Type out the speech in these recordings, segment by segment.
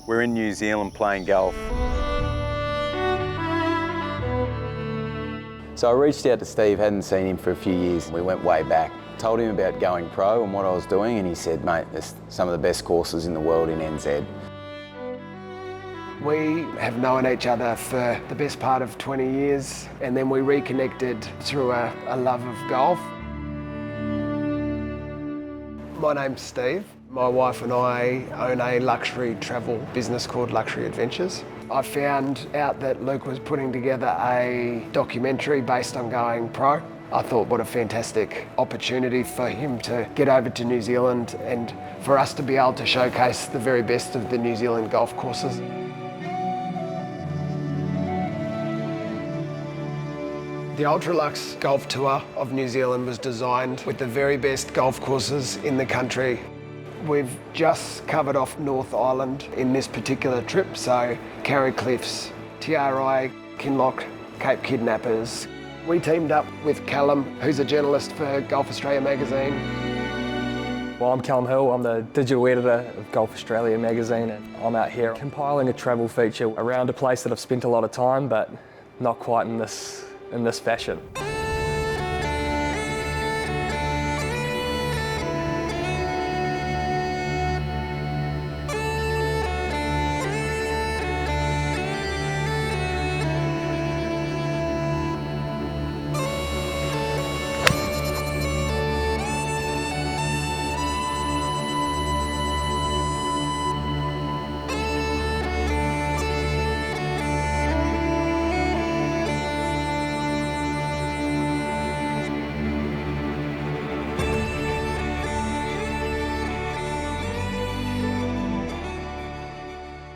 We're in New Zealand playing golf. So I reached out to Steve, hadn't seen him for a few years. We went way back. Told him about going pro and what I was doing, and he said, mate, there's some of the best courses in the world in NZ. We have known each other for the best part of 20 years, and then we reconnected through a love of golf. My name's Steve. My wife and I own a luxury travel business called Luxury Adventures. I found out that Luke was putting together a documentary based on going pro. I thought what a fantastic opportunity for him to get over to New Zealand and for us to be able to showcase the very best of the New Zealand golf courses. The Ultralux Golf Tour of New Zealand was designed with the very best golf courses in the country. We've just covered off North Island in this particular trip, so Kauri Cliffs, Tearai, Kinloch, Cape Kidnappers. We teamed up with Callum, who's a journalist for Golf Australia magazine. Well, I'm Callum Hill, I'm the digital editor of Golf Australia magazine, and I'm out here compiling a travel feature around a place that I've spent a lot of time, but not quite in this fashion.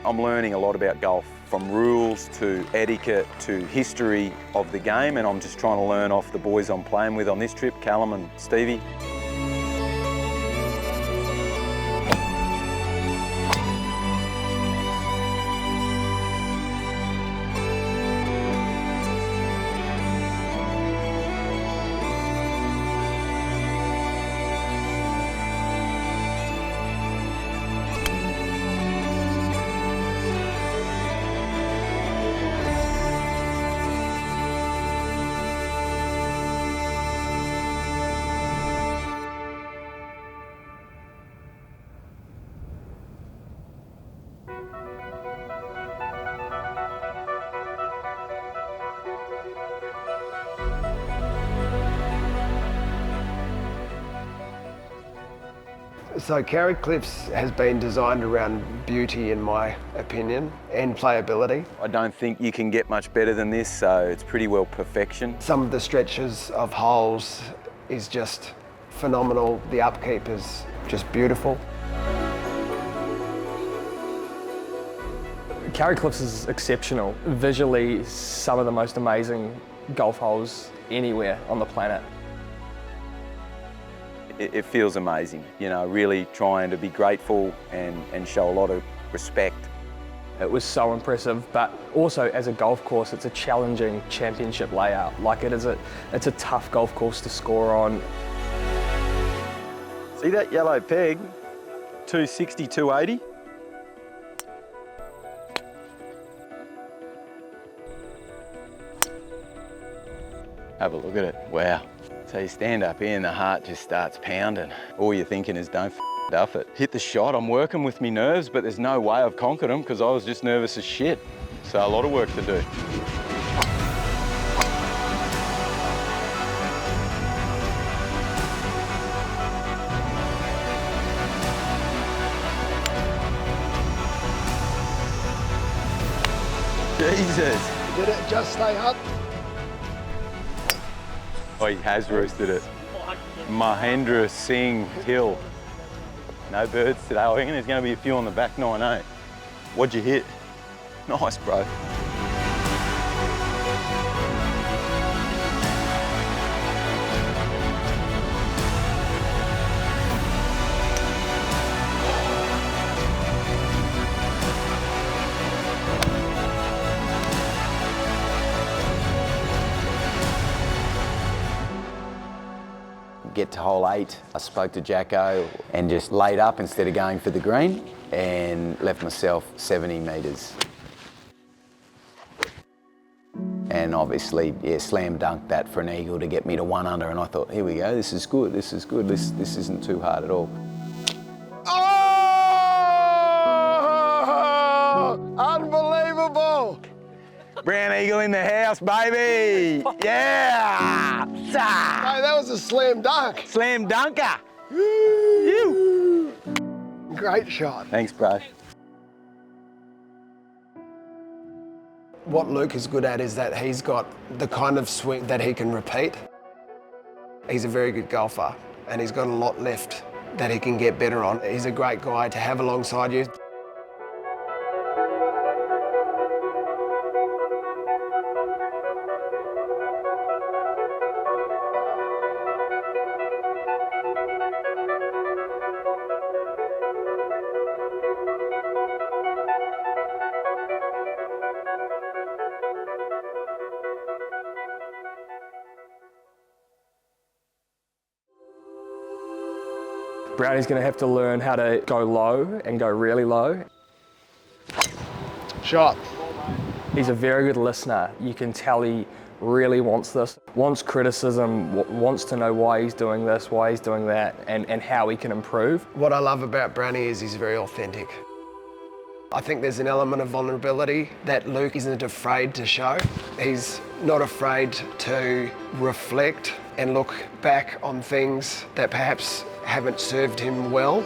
I'm learning a lot about golf, from rules to etiquette to history of the game, and I'm just trying to learn off the boys I'm playing with on this trip, Callum and Stevie. So Kauri Cliffs has been designed around beauty, in my opinion, and playability. I don't think you can get much better than this, so it's pretty well perfection. Some of the stretches of holes is just phenomenal. The upkeep is just beautiful. Kauri Cliffs is exceptional. Visually, some of the most amazing golf holes anywhere on the planet. It feels amazing, you know, really trying to be grateful and show a lot of respect. It was so impressive, but also as a golf course, it's a challenging championship layout. Like it's a tough golf course to score on. See that yellow peg? 260, 280. Have a look at it, wow. So you stand up here and the heart just starts pounding. All you're thinking is don't duff it. Hit the shot, I'm working with me nerves, but there's no way I've conquered them because I was just nervous as shit. So a lot of work to do. Jesus. Did it just stay up? Oh, he has roosted it. Mahendra Singh Hill. No birds today. I reckon there's going to be a few on the back 9-8. What'd you hit? Nice, bro. Get to hole 8, I spoke to Jacko and just laid up instead of going for the green. and left myself 70 metres. And obviously, yeah, slam dunked that for an eagle to get me to 1 under, and I thought, here we go, this is good, this is good, this isn't too hard at all. Oh! Unbelievable! Brown eagle in the house, baby! Yeah! Hey, that was a slam dunk. Slam dunker! Great shot. Thanks, bro. What Luke is good at is that he's got the kind of swing that he can repeat. He's a very good golfer and he's got a lot left that he can get better on. He's a great guy to have alongside you. Brownie's going to have to learn how to go low and go really low. Shot. He's a very good listener. You can tell he really wants this, wants criticism, wants to know why he's doing this, why he's doing that, and how he can improve. What I love about Brownie is he's very authentic. I think there's an element of vulnerability that Luke isn't afraid to show. He's not afraid to reflect and look back on things that perhaps haven't served him well.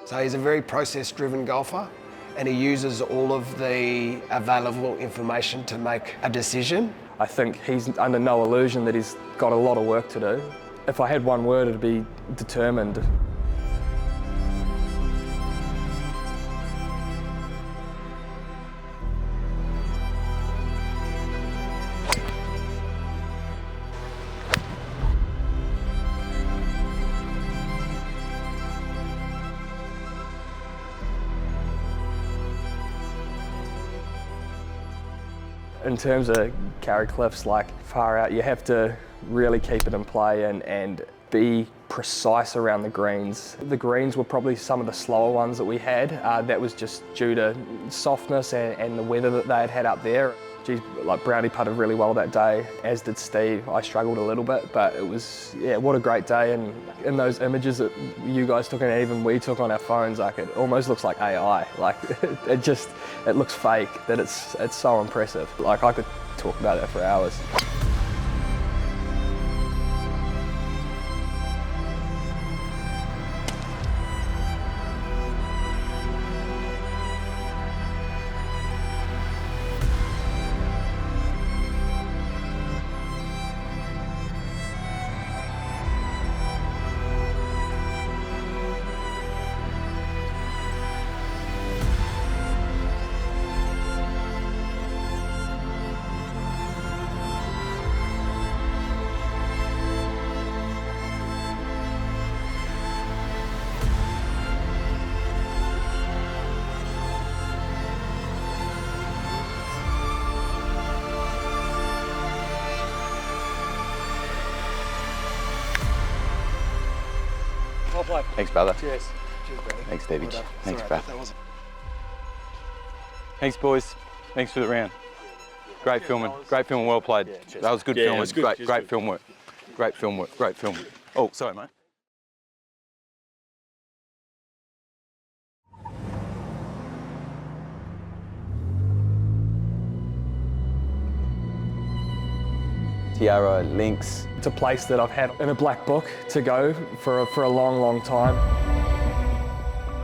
So he's a very process-driven golfer and he uses all of the available information to make a decision. I think he's under no illusion that he's got a lot of work to do. If I had one word, it'd be determined. In terms of Kauri Cliffs, like far out, you have to really keep it in play and be precise around the greens. The greens were probably some of the slower ones that we had. That was just due to softness and the weather that they had had up there. Geez, like Brownie putted really well that day, as did Steve. I struggled a little bit, but it was, yeah, what a great day. And in those images that you guys took and even we took on our phones, like it almost looks like AI. Like it looks fake, that it's so impressive. Like I could talk about that for hours. Well played. Thanks, brother. Cheers. Cheers, Brownie. Thanks, Davey. Well done. Thanks, Sorry, bro. that wasn't- Thanks, boys. Thanks for the round. Great filming. Great film. Well played. That was good filming. it was good. Great film work. Great film work. Great film work. Oh, sorry, mate. Tearai Links. It's a place that I've had in a black book to go for a long, long time.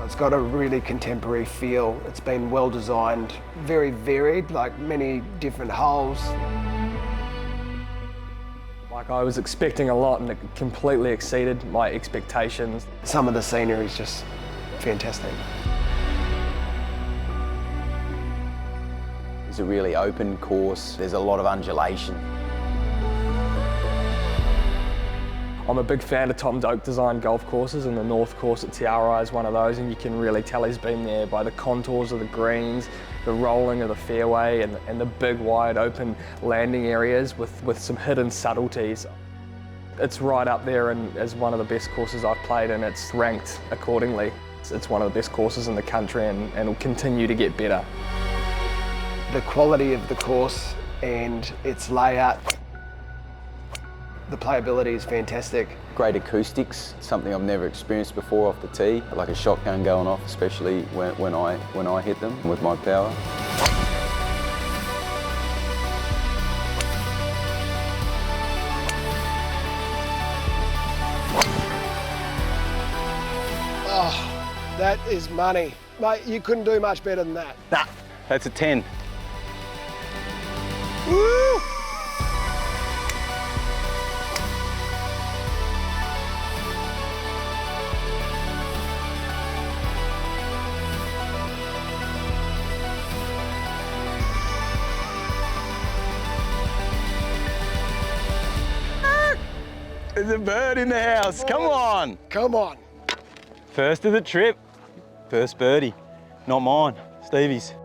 It's got a really contemporary feel. It's been well designed, very varied, like many different holes. Like I was expecting a lot and it completely exceeded my expectations. Some of the scenery is just fantastic. It's a really open course. There's a lot of undulation. I'm a big fan of Tom Doak designed golf courses, and the North Course at Tearai is one of those, and you can really tell he's been there by the contours of the greens, the rolling of the fairway, and the big wide open landing areas with some hidden subtleties. It's right up there and as one of the best courses I've played, and it's ranked accordingly. It's one of the best courses in the country and will continue to get better. The quality of the course and its layout, the playability is fantastic. Great acoustics, something I've never experienced before off the tee, like a shotgun going off, especially when I hit them with my power. Oh, that is money. Mate, you couldn't do much better than that. Nah, that's a 10. Woo! There's a bird in the house, come on. Come on. First of the trip, first birdie. Not mine, Stevie's.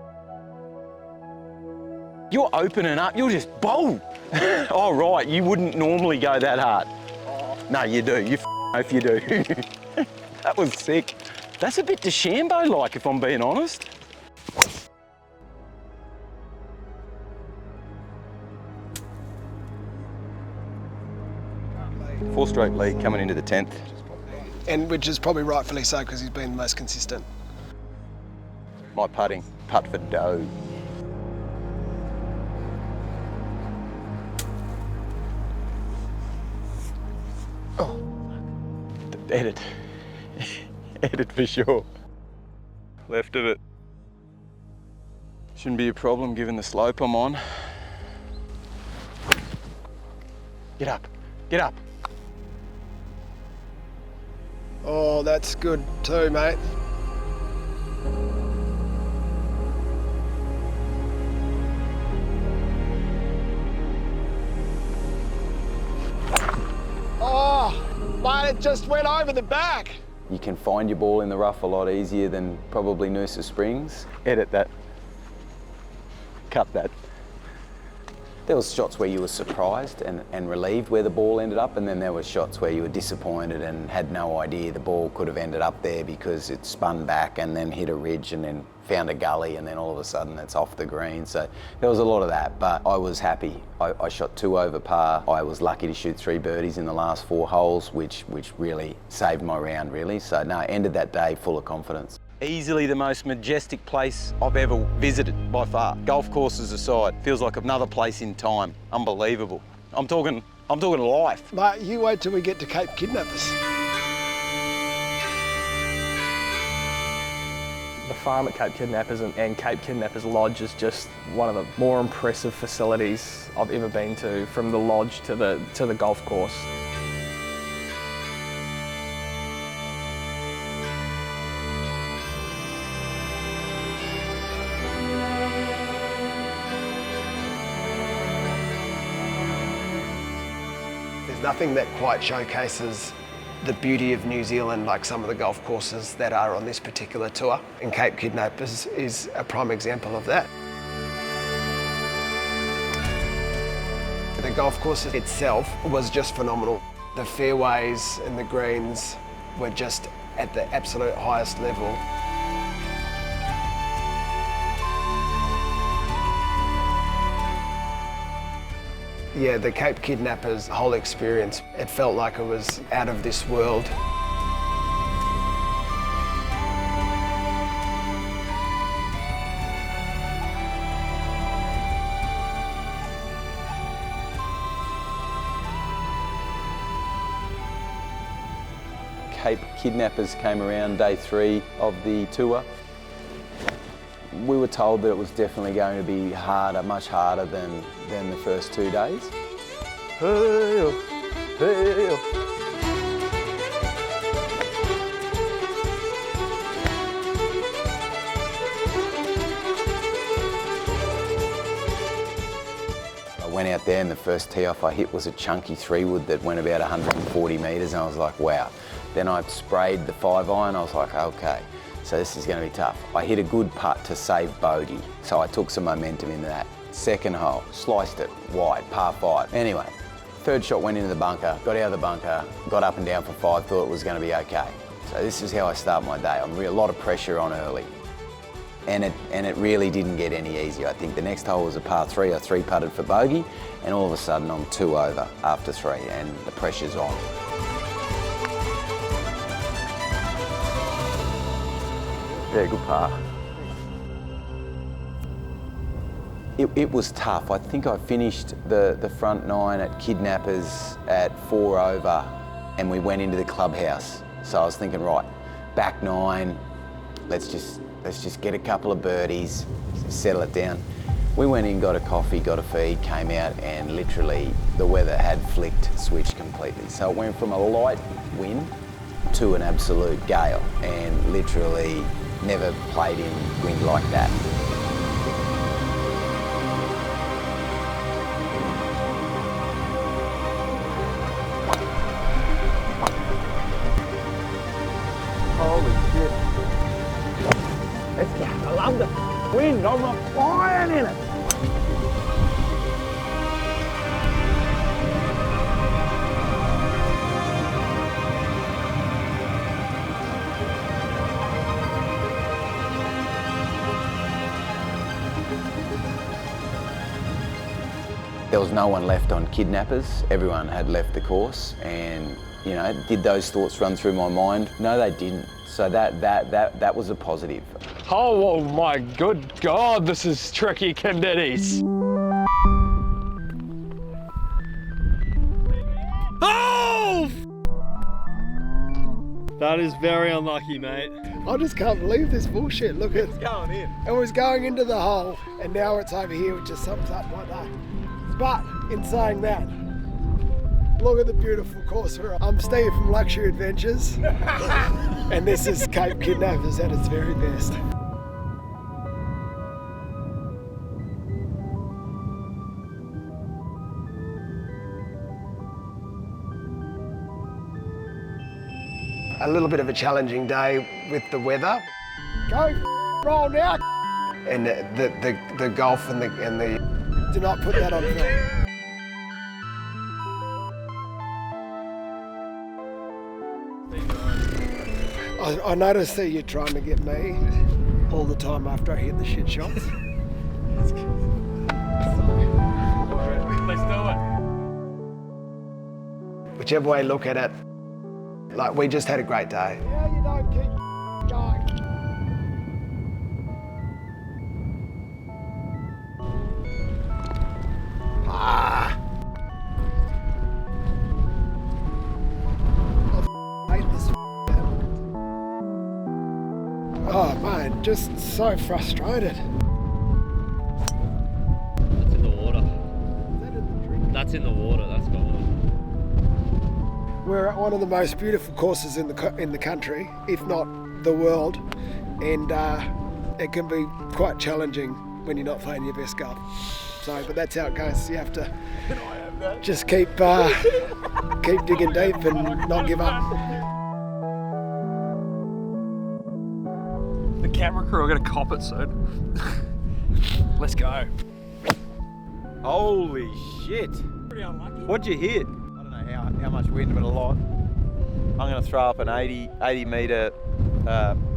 You're opening up, you're just bowl. Oh right, you wouldn't normally go that hard. No, you do, you if you do. That was sick. That's a bit DeChambeau-like, if I'm being honest. Four-stroke lead coming into the 10th. And which is probably rightfully so because he's been the most consistent. My putting, putt for dough. Oh, edit. Edit for sure. Left of it. Shouldn't be a problem given the slope I'm on. Get up, get up. Oh, that's good too, mate. Oh, mate, it just went over the back. You can find your ball in the rough a lot easier than probably Noosa Springs. Edit that. Cut that. There was shots where you were surprised and relieved where the ball ended up, and then there were shots where you were disappointed and had no idea the ball could have ended up there because it spun back and then hit a ridge and then found a gully and then all of a sudden it's off the green. So there was a lot of that, but I was happy. I shot 2 over par. I was lucky to shoot 3 birdies in the last 4 holes, which really saved my round, really. So no, ended that day full of confidence. Easily the most majestic place I've ever visited by far. Golf courses aside, feels like another place in time. Unbelievable. I'm talking life. Mate, you wait till we get to Cape Kidnappers. The farm at Cape Kidnappers and Cape Kidnappers Lodge is just one of the more impressive facilities I've ever been to, from the lodge to the golf course. There's nothing that quite showcases the beauty of New Zealand like some of the golf courses that are on this particular tour. And Cape Kidnappers is a prime example of that. The golf course itself was just phenomenal. The fairways and the greens were just at the absolute highest level. Yeah, the Cape Kidnappers whole experience, it felt like it was out of this world. Cape Kidnappers came around day 3 of the tour. We were told that it was definitely going to be harder, much harder than the first 2 days. Hey-oh, hey-oh. I went out there and the first tee off I hit was a chunky 3-wood that went about 140 metres, and I was like, wow. Then I sprayed the 5-iron, I was like, okay. So this is going to be tough. I hit a good putt to save bogey, so I took some momentum into that. Second hole, sliced it wide, par 5. Anyway, third shot went into the bunker, got out of the bunker, got up and down for 5, thought it was going to be okay. So this is how I start my day. A lot of pressure on early. And it really didn't get any easier. I think the next hole was a par 3. I 3-putted for bogey, and all of a sudden I'm 2 over after 3, and the pressure's on. Yeah, good par. It was tough. I think I finished the front 9 at Kidnappers at 4 over, and we went into the clubhouse. So I was thinking, right, back 9, let's just get a couple of birdies, settle it down. We went in, got a coffee, got a feed, came out, and literally the weather had flicked, switched completely. So it went from a light wind to an absolute gale, and literally never played in wind like that. Holy shit. Let's go. I love the wind. I'm flying in it. There was no one left on Kidnappers. Everyone had left the course, and you know, did those thoughts run through my mind? No, they didn't. So that was a positive. Oh my good God, this is tricky conditions. Oh! That is very unlucky, mate. I just can't believe this bullshit. Look at It's going in. it was going into the hole, and now it's over here, which just sums up like that. But in saying that, look at the beautiful course we're on. I'm Steve from Luxury Adventures, and this is Cape Kidnappers at its very best. A little bit of a challenging day with the weather. Go roll now. And the golf and the do not put that on film. I noticed that you're trying to get me all the time after I hit the shit shots. Let's do it. Whichever way you look at it, like we just had a great day. Yeah, you don't keep going. Ah. I hate this. Oh man, just so frustrated. That's in the water. Is that in the drink? That's in the water. That's gone. We're at one of the most beautiful courses in the country, if not the world, and it can be quite challenging when you're not playing your best golf. So, but that's how it goes. You have to just keep digging deep and not give up. The camera crew are gonna cop it soon. Let's go. Holy shit. Pretty unlucky. What'd you hit? I don't know how much wind, but a lot. I'm going to throw up an 80 metre,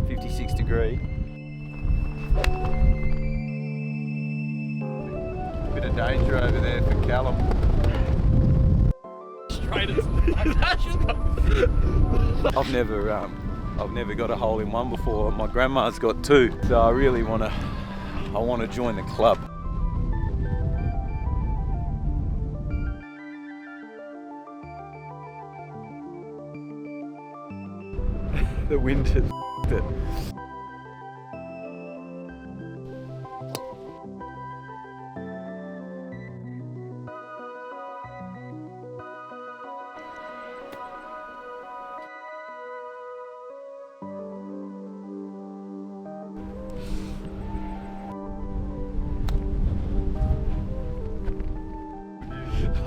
56 degree. Bit of danger over there for Callum. Straight as I've never got a hole in one before. My grandma's got 2, so I really want to join the club. The wind has it.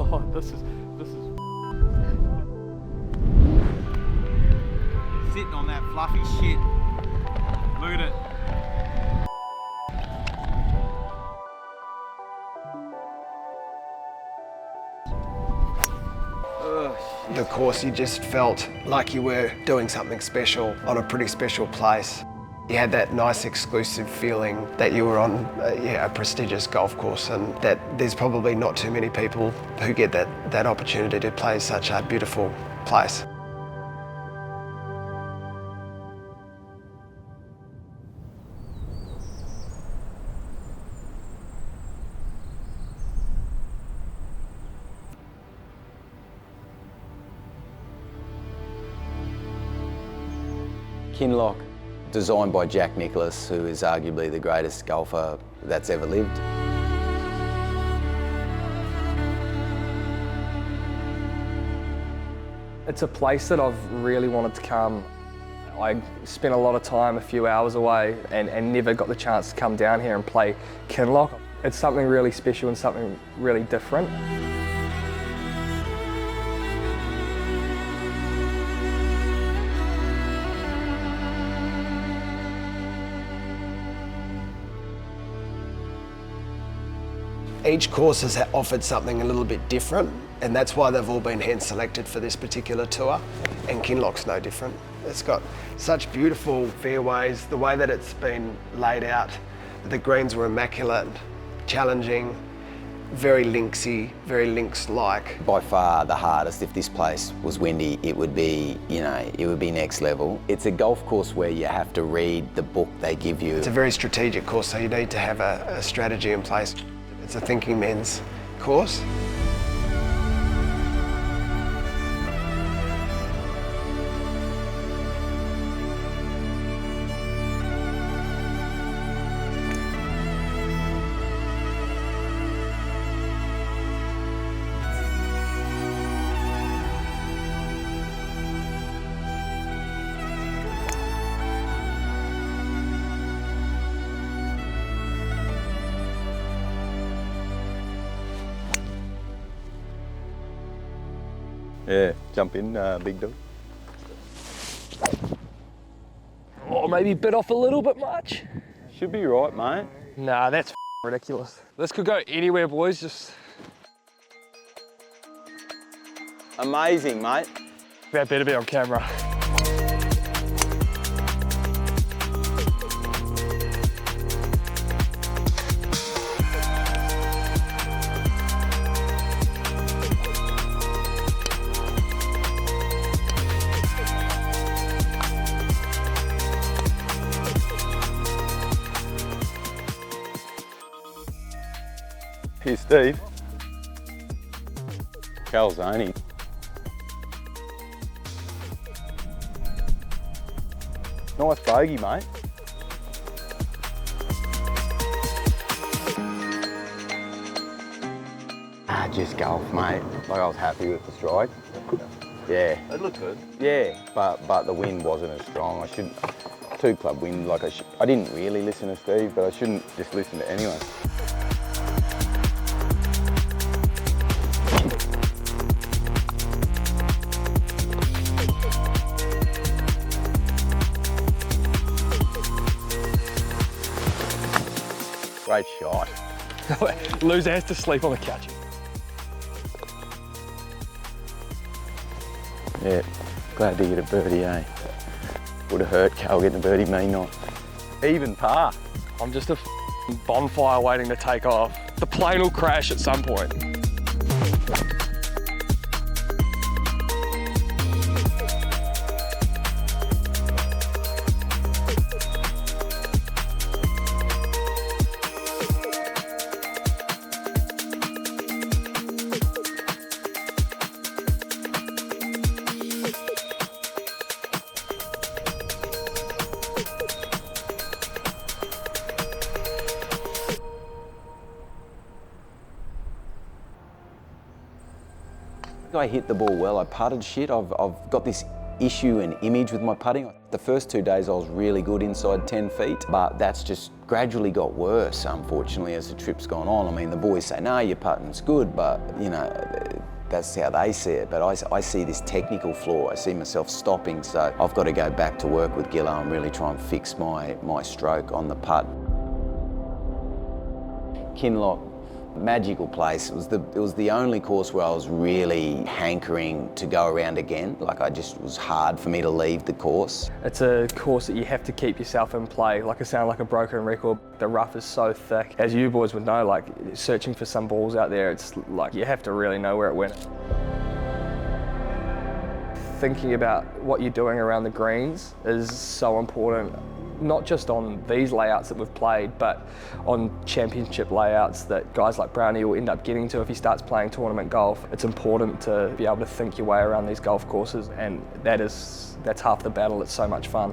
Oh, this is. Sitting on that fluffy shit. Look at it. Oh shit. the course, you just felt like you were doing something special on a pretty special place. You had that nice exclusive feeling that you were on a prestigious golf course, and that there's probably not too many people who get that opportunity to play such a beautiful place. Kinloch, designed by Jack Nicklaus, who is arguably the greatest golfer that's ever lived. It's a place that I've really wanted to come. I spent a lot of time, a few hours away, and never got the chance to come down here and play Kinloch. It's something really special and something really different. Each course has offered something a little bit different, and that's why they've all been hand selected for this particular tour, and Kinloch's no different. It's got such beautiful fairways, the way that it's been laid out, the greens were immaculate, challenging, very linksy, very links-like. By far the hardest. If this place was windy, it would be, it would be next level. It's a golf course where you have to read the book they give you. It's a very strategic course, so you need to have a strategy in place. It's a thinking men's course. Yeah, jump in, big dog. Oh, maybe bit off a little bit much. Should be right, mate. Nah, that's ridiculous. This could go anywhere, boys, just... Amazing, mate. That better be on camera. Here's Steve. Calzone. Nice bogey, mate. Just golf, mate. Like, I was happy with the strike. Yeah. It looked good. Yeah, but the wind wasn't as strong. I shouldn't. 2-club wind, like I didn't really listen to Steve, but I shouldn't just listen to anyone. Great shot. Loser has to sleep on the couch. Yeah, glad to get a birdie, eh? Would have hurt Cal getting a birdie, me not. Even par. I'm just a bonfire waiting to take off. The plane will crash at some point. I hit the ball well, I putted shit. I've got this issue and image with my putting. The first 2 days I was really good inside 10 feet, but that's just gradually got worse, unfortunately, as the trip's gone on. I mean, the boys say, no, your putting's good, but, that's how they see it. But I see this technical flaw. I see myself stopping, so I've got to go back to work with Gillo and really try and fix my stroke on the putt. Kinloch, Magical place. It was the only course where I was really hankering to go around again. Like it was hard for me to leave the course. It's a course that you have to keep yourself in play. Like I sound like a broken record. The rough is so thick. As you boys would know, like searching for some balls out there, it's like you have to really know where it went. Thinking about what you're doing around the greens is so important. Not just on these layouts that we've played, but on championship layouts that guys like Brownie will end up getting to if he starts playing tournament golf. It's important to be able to think your way around these golf courses, and that's half the battle. It's so much fun.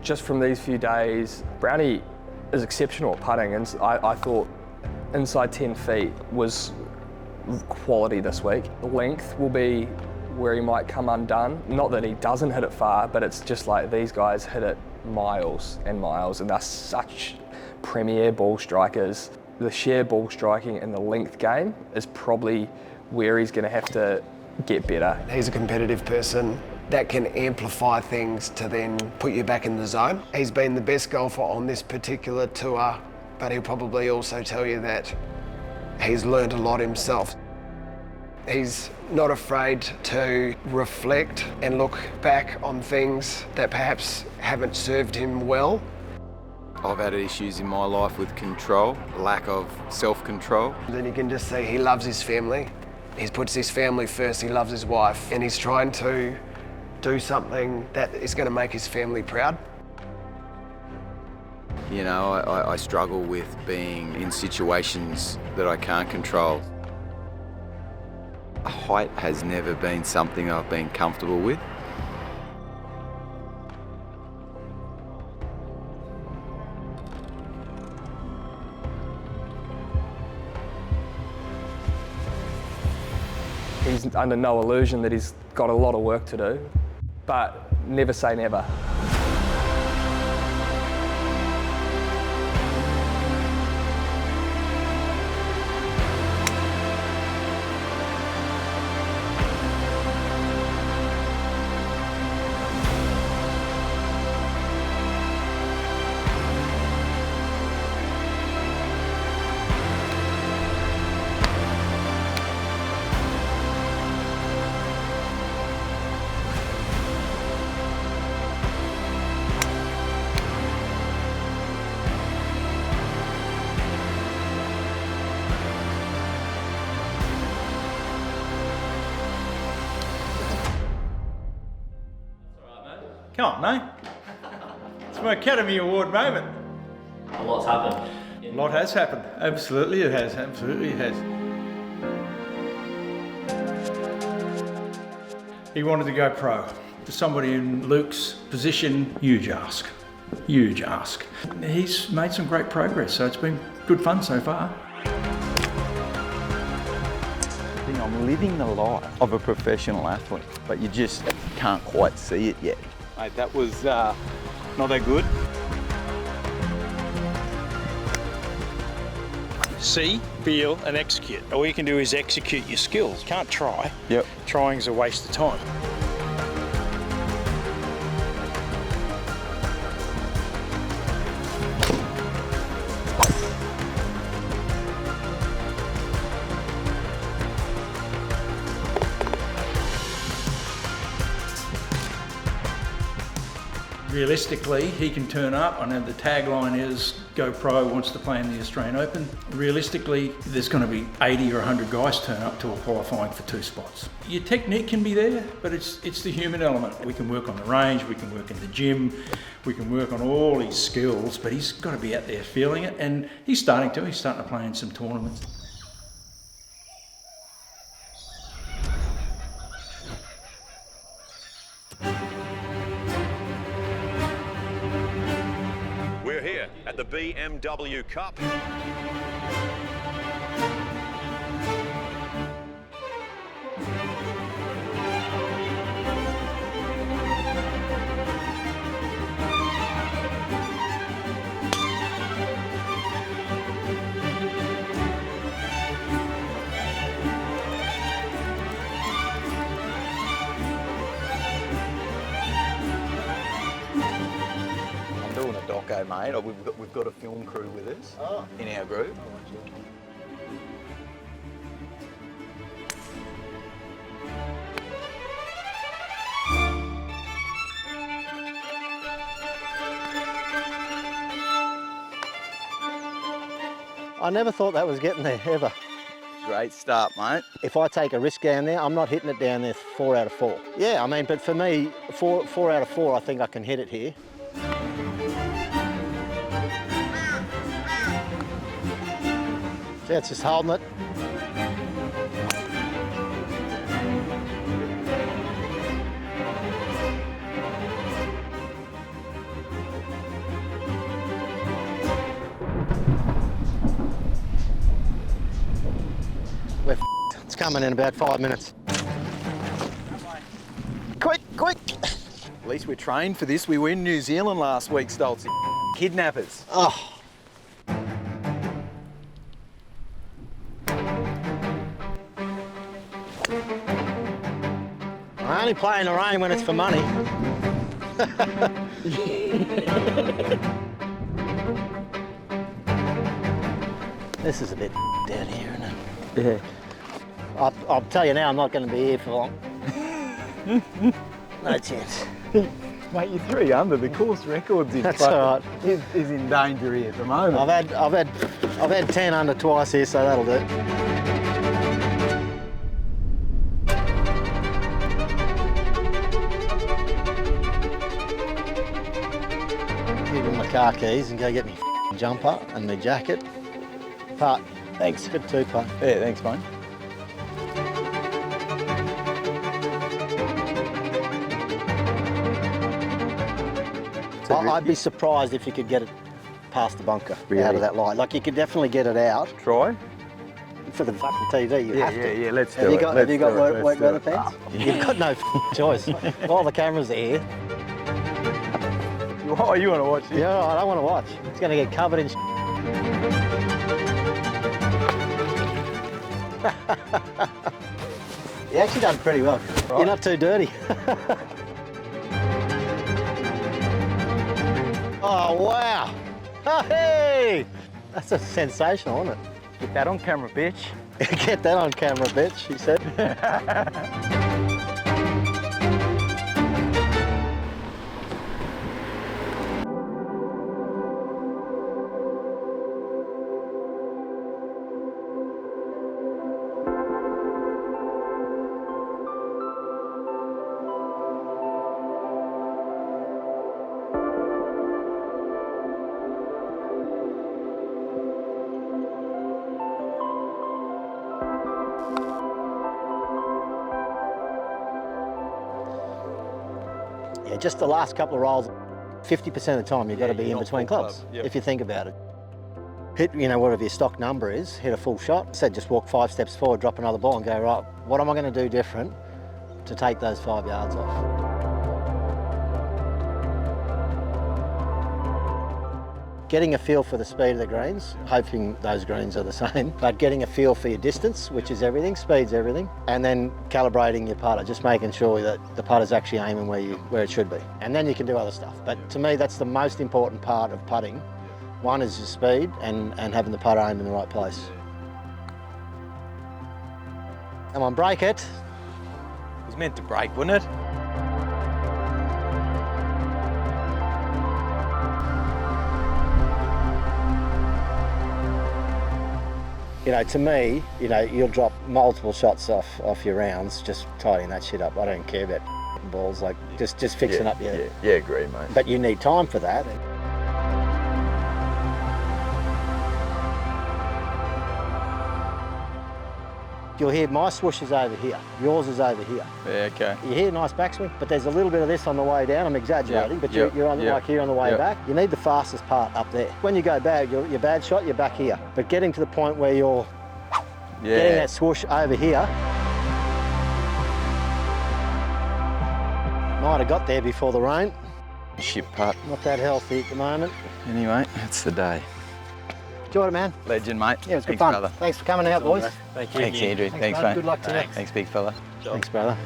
Just from these few days, Brownie is exceptional at putting, and I thought inside 10 feet was quality this week. The length will be where he might come undone. Not that he doesn't hit it far, but it's just like these guys hit it miles and miles, and they're such premier ball strikers. The sheer ball striking in the length game is probably where he's going to have to get better. He's a competitive person that can amplify things to then put you back in the zone. He's been the best golfer on this particular tour, but he'll probably also tell you that he's learned a lot himself. He's not afraid to reflect and look back on things that perhaps haven't served him well. I've had issues in my life with control, lack of self-control. Then you can just see he loves his family. He puts his family first, he loves his wife, and he's trying to do something that is going to make his family proud. You know, I struggle with being in situations that I can't control. Height has never been something I've been comfortable with. He's under no illusion that he's got a lot of work to do, but never say never. Come on, mate. It's my Academy Award moment. A lot's happened. A lot has happened. Absolutely it has. Absolutely it has. He wanted to go pro. For somebody in Luke's position, huge ask. Huge ask. He's made some great progress, so it's been good fun so far. I'm living the life of a professional athlete, but you just can't quite see it yet. Mate, that was not that good. See, feel and execute. All you can do is execute your skills. You can't try. Yep. Trying's a waste of time. Realistically, he can turn up. I know the tagline is Go Pro wants to play in the Australian Open. Realistically, there's going to be 80 or 100 guys turn up to a qualifying for 2 spots. Your technique can be there, but it's the human element. We can work on the range, we can work in the gym, we can work on all his skills, but he's got to be out there feeling it, and he's starting to. He's starting to play in some tournaments. We're here at the BMW Cup. I'm doing a doco okay, mate. We've got a film crew with us in our group. I never thought that was getting there, ever. Great start, mate. If I take a risk down there, I'm not hitting it down there 4 out of 4. Yeah, I mean, but for me, 4 out of 4, I think I can hit it here. See, it's just holding it. We're f***ed. It's coming in about 5 minutes. Quick, quick! At least we're trained for this. We were in New Zealand last week, Stoltzy. Kidnappers. Oh. I only play in the rain when it's for money. This is a bit down here, isn't it? Yeah. I'll tell you now, I'm not going to be here for long. No chance. Mate, you're 3 under. The course record's in. That's all right. Is in danger here at the moment. I've had 10 under twice here, so that'll do. Give me my car keys and go get me jumper and my jacket. Part. Thanks. Good too, Part. Yeah, thanks, mate. I'd be surprised if you could get it past the bunker out of that line. Like, you could definitely get it out. Try. For the fucking TV, you have to. Yeah, let's do Have it. you got, have you got Let's wet do it. weather pants? You've got no choice. While the camera's here. Oh, you want to watch it? Yeah, I don't want to watch. It's going to get covered in You actually done pretty well. Right. You're not too dirty. Oh, wow. Hey! That's a sensational, isn't it? Get that on camera, bitch. Get that on camera, bitch, he said. Yeah, just the last couple of rolls, 50% of the time you've got to be in between clubs, if you think about it. Hit, you know, whatever your stock number is, hit a full shot, said just walk 5 steps forward, drop another ball and go, right, what am I going to do different to take those 5 yards off? Getting a feel for the speed of the greens, hoping those greens are the same, but getting a feel for your distance, which is everything, speed's everything, and then calibrating your putter, just making sure that the putter's actually aiming where it should be. And then you can do other stuff. But to me, that's the most important part of putting. One is your speed and having the putter aim in the right place. Come on, break it. It was meant to break, wasn't it? You know, to me, you know, you'll drop multiple shots off your rounds just tidying that shit up. I don't care about balls, like just fixing up your... Yeah, agree, mate. But you need time for that. You'll hear my swoosh is over here, yours is over here. Yeah, okay. You hear nice backswing, but there's a little bit of this on the way down. I'm exaggerating, but you're on, like here on the way back. You need the fastest part up there. When you go bad, your bad shot, you're back here. But getting to the point where you're getting that swoosh over here. Might have got there before the rain. Shit putt. Not that healthy at the moment. Anyway, that's the day. Enjoyed it, man. Legend, mate. Yeah, it was good Thanks, fun. Brother. Thanks for coming out, boys. Thank you. Thanks, Andrew. Thanks, mate. mate. Good luck to you. Thanks, big fella. Thanks, brother.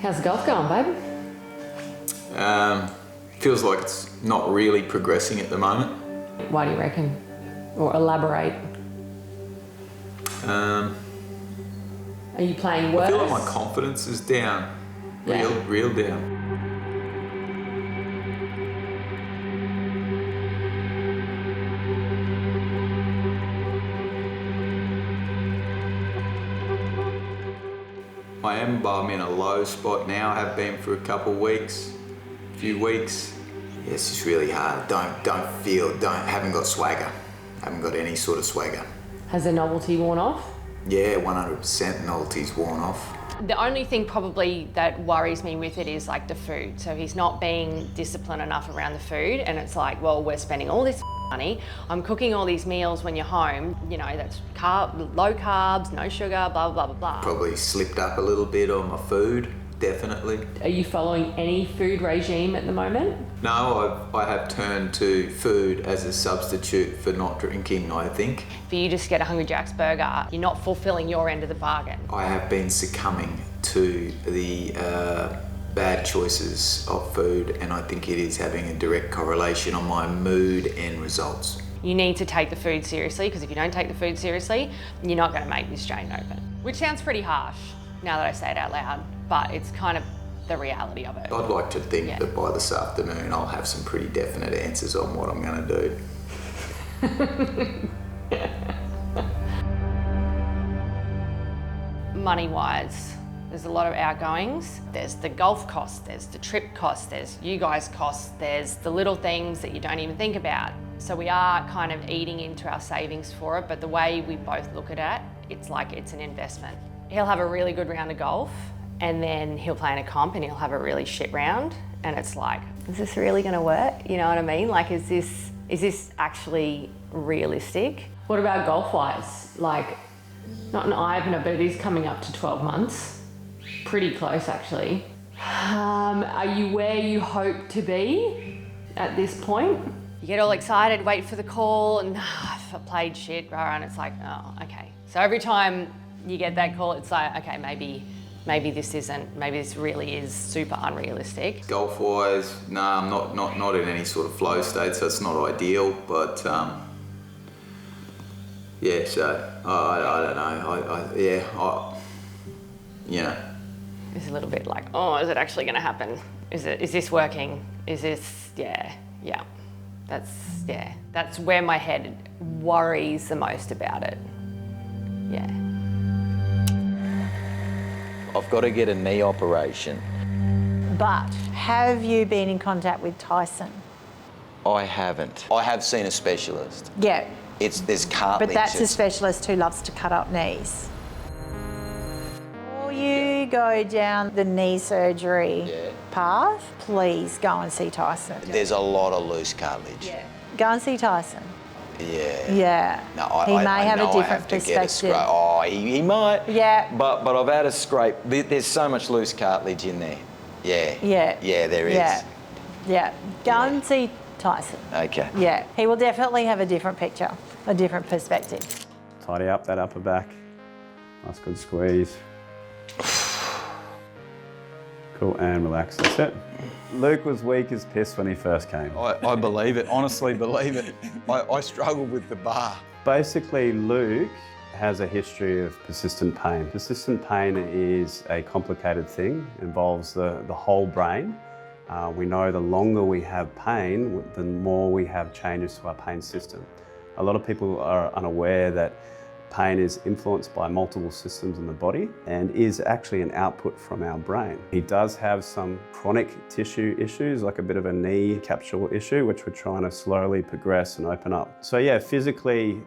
How's the golf going, babe? Feels like it's not really progressing at the moment. Why do you reckon? Or elaborate. Are you playing worse? I feel like my confidence is down. Yeah. Real down. I'm in a low spot now. I have been for a couple of weeks, a few weeks. Yeah, it's just really hard. Haven't got swagger. Haven't got any sort of swagger. Has the novelty worn off? Yeah, 100% novelty's worn off. The only thing probably that worries me with it is like the food. So he's not being disciplined enough around the food, and it's like, well, we're spending all this money. I'm cooking all these meals when you're home, you know, that's low carbs, no sugar, blah, blah, blah, blah. Probably slipped up a little bit on my food, definitely. Are you following any food regime at the moment? No, I have turned to food as a substitute for not drinking, I think. For you just get a Hungry Jack's burger, you're not fulfilling your end of the bargain. I have been succumbing to the bad choices of food, and I think it is having a direct correlation on my mood and results. You need to take the food seriously, because if you don't take the food seriously, you're not going to make the Australian Open. Which sounds pretty harsh now that I say it out loud, but it's kind of the reality of it. I'd like to think that by this afternoon I'll have some pretty definite answers on what I'm going to do. Money-wise, there's a lot of outgoings. There's the golf costs, there's the trip costs, there's you guys' costs, there's the little things that you don't even think about. So we are kind of eating into our savings for it, but the way we both look at it, it's like it's an investment. He'll have a really good round of golf, and then he'll play in a comp and he'll have a really shit round, and it's like, is this really gonna work? You know what I mean? Like, is this actually realistic? What about golf-wise? Like, not an eye opener, but it is coming up to 12 months. Pretty close, actually. Are you where you hope to be at this point? You get all excited, wait for the call, and I played shit, and it's like, oh, okay. So every time you get that call, it's like, okay, maybe this really is super unrealistic. Golf-wise, no, I'm not in any sort of flow state, so it's not ideal, but yeah, so I don't know, you know. It's a little bit like, oh, is it actually gonna happen? Is this working? Is this, yeah. That's where my head worries the most about it, yeah. I've got to get a knee operation. But have you been in contact with Tyson? I haven't. I have seen a specialist. Yeah. There's cartilage. But that's a specialist who loves to cut up knees. Before you go down the knee surgery path, please go and see Tyson. There's a lot of loose cartilage. Yeah. Go and see Tyson. Yeah. Yeah. No, he may I have know a different perspective. Oh, he might. Yeah. But I've had a scrape. There's so much loose cartilage in there. Yeah. Yeah. Yeah, there is. Yeah. Yeah. Go and see Tyson. Okay. Yeah. He will definitely have a different picture, a different perspective. Tidy up that upper back. Nice good squeeze. Cool, and relax, that's it. Luke was weak as piss when he first came. I believe it, honestly believe it. I struggled with the bar. Basically, Luke has a history of persistent pain. Persistent pain is a complicated thing, involves the whole brain. We know the longer we have pain, the more we have changes to our pain system. A lot of people are unaware that pain is influenced by multiple systems in the body and is actually an output from our brain. He does have some chronic tissue issues, like a bit of a knee capsule issue, which we're trying to slowly progress and open up. So yeah, physically,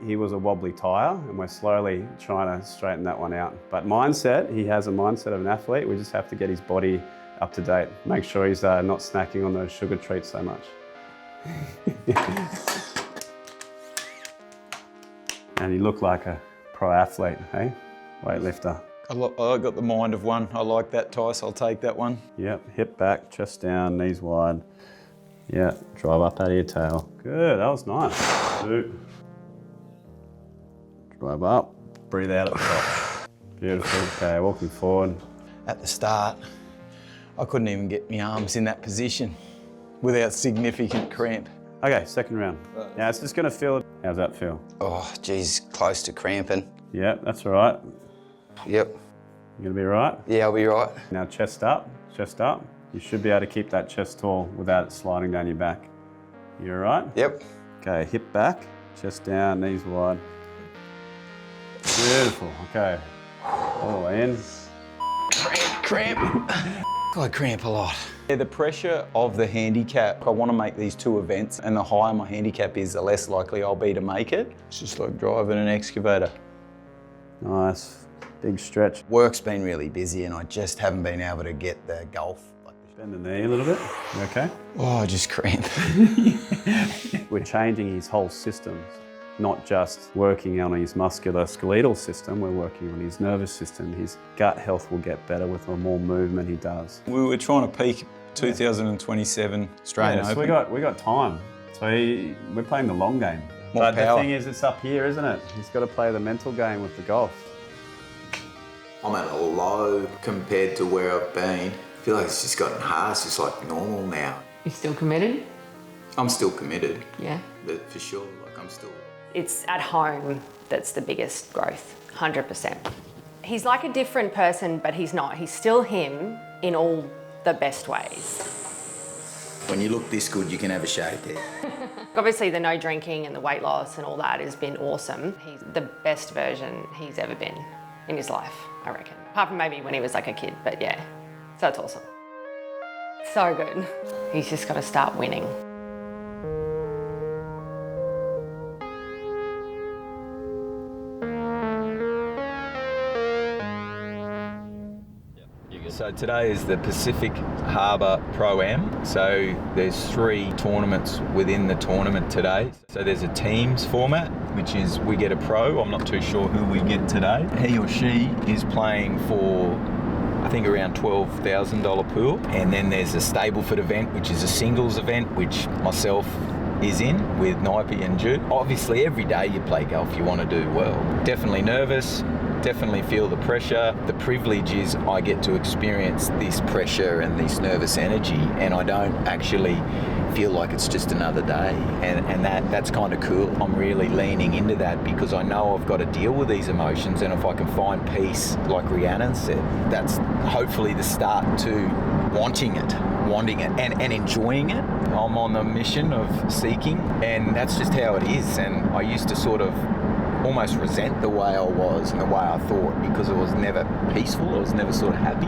he was a wobbly tyre and we're slowly trying to straighten that one out. But mindset, he has a mindset of an athlete. We just have to get his body up to date. Make sure he's not snacking on those sugar treats so much. And you look like a pro athlete, hey? Weightlifter. I got the mind of one. I like that, Tice. I'll take that one. Yep, hip back, chest down, knees wide. Yeah, drive up out of your tail. Good, that was nice. 2. Drive up, breathe out at the top. Beautiful, okay, walking forward. At the start, I couldn't even get my arms in that position without significant cramp. Okay, second round. Now it's just gonna feel it. How's that feel? Oh, geez, close to cramping. Yeah, that's all right. Yep. You gonna be all right? Yeah, I'll be right. Now chest up, chest up. You should be able to keep that chest tall without it sliding down your back. You all right? Yep. Okay, hip back, chest down, knees wide. Beautiful, okay. All in. Cramp. I cramp a lot. Yeah, the pressure of the handicap, I want to make these 2 events, and the higher my handicap is, the less likely I'll be to make it. It's just like driving an excavator. Nice, big stretch. Work's been really busy and I just haven't been able to get the golf. Bend the knee a little bit, you okay? Oh, I just cramp. We're changing his whole systems, not just working on his musculoskeletal system, we're working on his nervous system. His gut health will get better with the more movement he does. We were trying to peak 2027 Australian Open. So we got time. So we're playing the long game. More but power. The thing is, it's up here, isn't it? He's got to play the mental game with the golf. I'm at a low compared to where I've been. I feel like it's just gotten hard. It's just like normal now. You still committed? I'm still committed. Yeah. But for sure, like I'm still. It's at home that's the biggest growth, 100%. He's like a different person, but he's not. He's still him in all the best ways. When you look this good, you can have a shave there. Obviously, the no drinking and the weight loss and all that has been awesome. He's the best version he's ever been in his life, I reckon. Apart from maybe when he was like a kid, but yeah. So it's awesome. So good. He's just got to start winning. So today is the Pacific Harbour Pro-Am. So there's 3 tournaments within the tournament today. So there's a teams format, which is we get a pro. I'm not too sure who we get today. He or she is playing for, I think, around $12,000 pool. And then there's a Stableford event, which is a singles event, which myself is in with Nipey and Jude. Obviously, every day you play golf, you want to do well. Definitely nervous, definitely feel the pressure. The privilege is I get to experience this pressure and this nervous energy, and I don't actually feel like it's just another day, and that's kind of cool. I'm really leaning into that because I know I've got to deal with these emotions, and if I can find peace, like Rhiannon said, that's hopefully the start to wanting it and enjoying it. I'm on the mission of seeking, and that's just how it is. And I used to sort of almost resent the way I was and the way I thought because it was never peaceful, I was never sort of happy.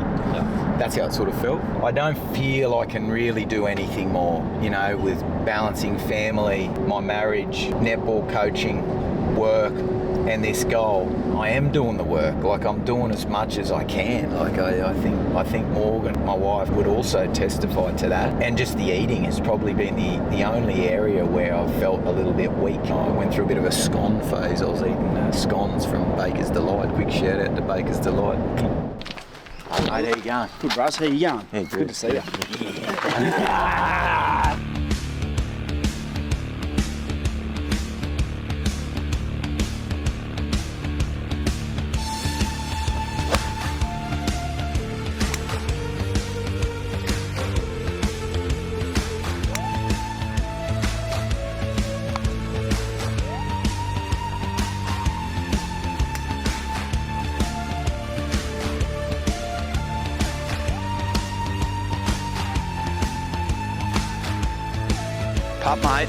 That's how it sort of felt. I don't feel I can really do anything more, you know, with balancing family, my marriage, netball coaching, work, and this goal. I am doing the work, like I'm doing as much as I can. Like I think Morgan, my wife, would also testify to that. And just the eating has probably been the only area where I've felt a little bit weak. I went through a bit of a scone phase. I was eating scones from Baker's Delight. Quick shout out to Baker's Delight. Hey mate, how you going? Good, Russ. How you going? Yeah, good to see you. Pup, mate.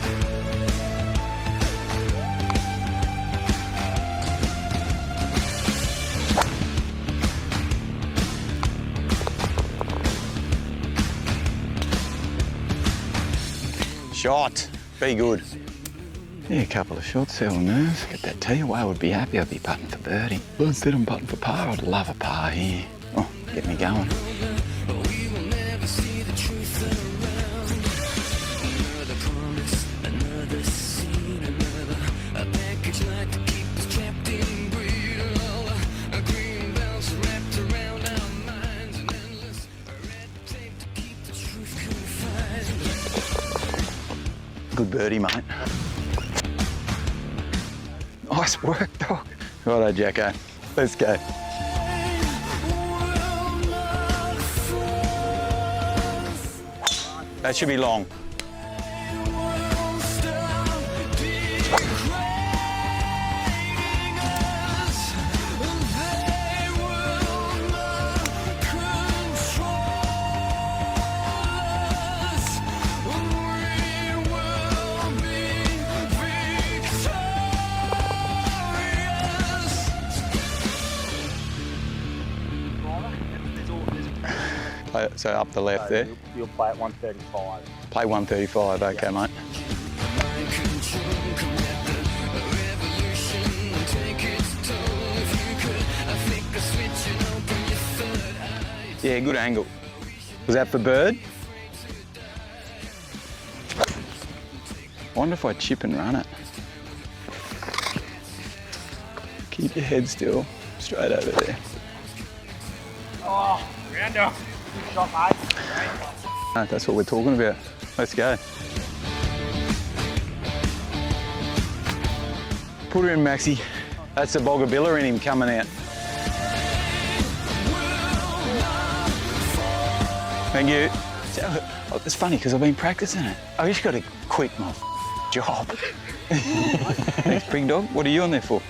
Shot. Be good. Yeah, a couple of shots there on nerves. Get that tee away, I would be happy. I'd be putting for birdie. But instead I'm putting for par, I'd love a par here. Oh, get me going. Good birdie, mate. Nice work, dog. Righto, Jacko. Let's go. That should be long. So up the left there. You'll play at 135. Play 135, okay, mate. Yeah, good angle. Was that for bird? Wonder if I chip and run it. Keep your head still, straight over there. Oh, rounder. Good shot, mate. That's what we're talking about. Let's go. Put her in, Maxie. That's the boggabilla in him coming out. Thank you. Oh, it's funny because I've been practicing it. I just got to quit my job. Thanks, big dog. What are you on there for?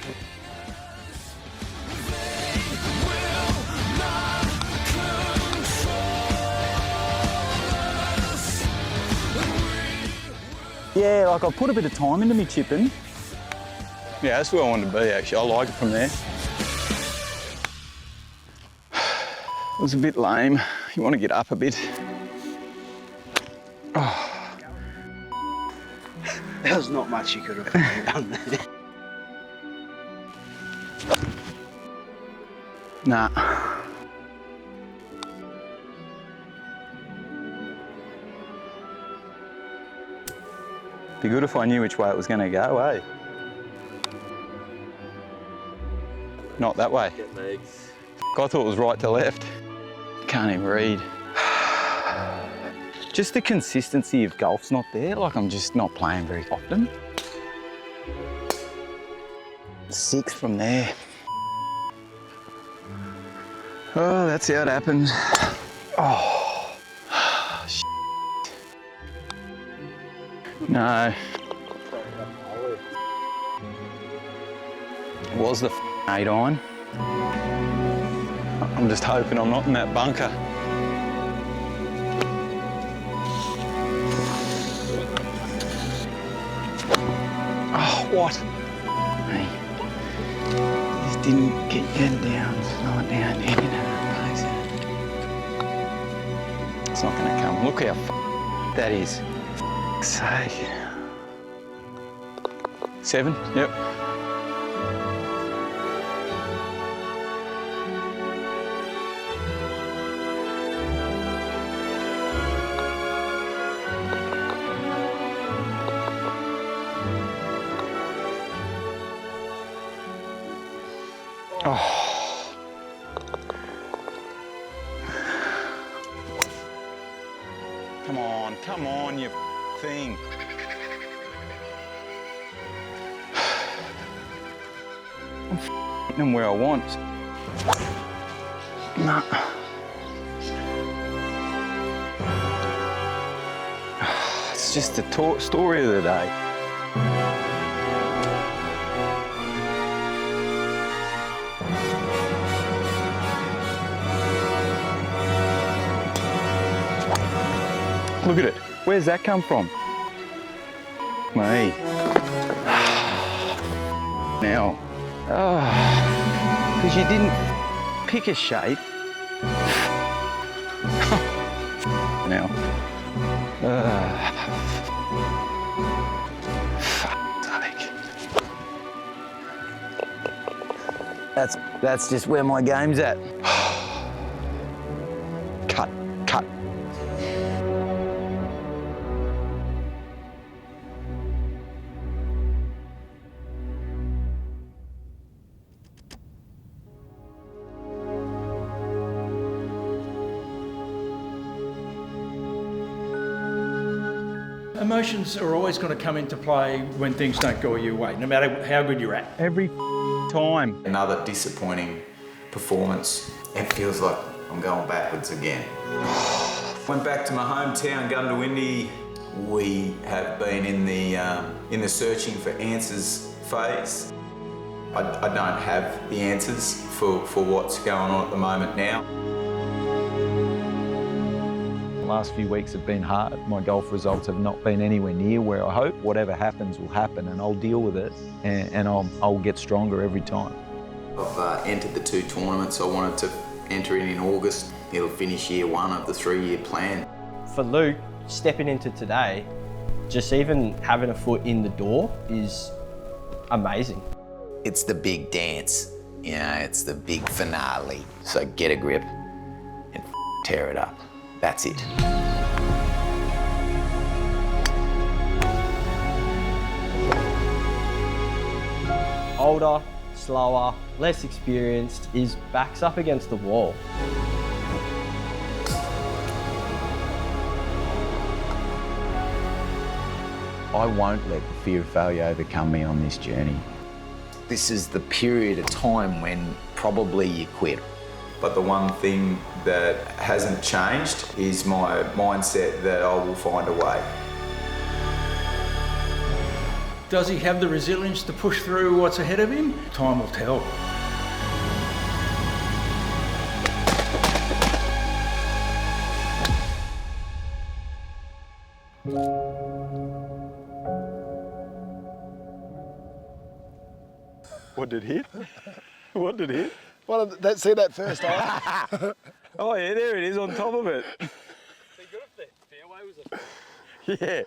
Yeah, like I put a bit of time into me chipping. Yeah, that's where I wanted to be actually. I like it from there. It was a bit lame. You want to get up a bit. Oh. There's not much you could have done there. Nah. Be good if I knew which way it was going to go, eh? Not that way. I thought it was right to left. Can't even read. Just the consistency of golf's not there. Like I'm just not playing very often. 6 from there. Oh, that's how it happens. Oh, shit. No. It was the 8 iron. I'm just hoping I'm not in that bunker. Oh, what? Hey, just didn't get your head down, slow it down, you know, place it. It's not gonna come. Look how that is. For sake. 7, yep. Oh. Come on, you thing. I'm hitting them where I want. Nah. It's just the story of the day. Look at it. Where's that come from? Me. Now. Because you didn't pick a shape. Now. That's just where my game's at. Cut. Emotions are always going to come into play when things don't go your way, no matter how good you're at. Every time. Another disappointing performance. It feels like I'm going backwards again. Went back to my hometown, Gundawindi. We have been in the searching for answers phase. I don't have the answers for what's going on at the moment now. The last few weeks have been hard. My golf results have not been anywhere near where I hope. Whatever happens will happen, and I'll deal with it, and I'll get stronger every time. I've entered the 2 tournaments. I wanted to enter in August. It'll finish year 1 of the 3-year plan. For Luke, stepping into today, just even having a foot in the door is amazing. It's the big dance, you know, it's the big finale. So get a grip and tear it up. That's it. Older, slower, less experienced, his back's up against the wall. I won't let the fear of failure overcome me on this journey. This is the period of time when probably you quit. But the one thing that hasn't changed is my mindset that I will find a way. Does he have the resilience to push through what's ahead of him? Time will tell. What did hit? What did hit? Well, see that first eye? Oh yeah, there it is on top of it. See, good if the fairway was a... Yeah.